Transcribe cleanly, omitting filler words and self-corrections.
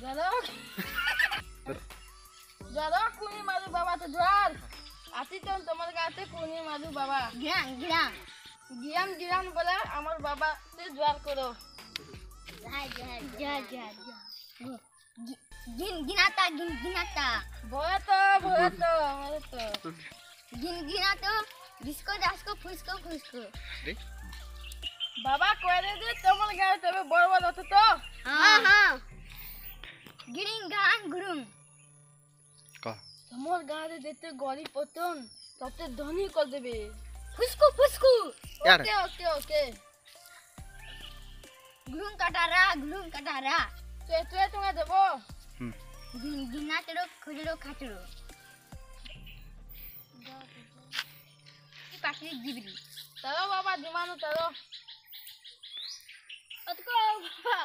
Jarok. Jarok kuni malu baba tu jual. Ati tu tomar kate kuni malu baba. Giram bola amar baba tu jual koro. Ja. ginata. Bola to amar to. Ginato. Disco, fusko. Baba kore de tomar gaye tebe bor hoto to. हाँ गिरिंग गान गुरुंग का তোমার গায়ে দিতে গরি পতন ততে ধনী করে দেবে फुसकू यार ওকে गुरुंग कटारा তুই তুমি দেবো गिना तेरो खुजरो खाचरो पाशी जिबरी তারো বাবা দিমানো তারো अतको बाबा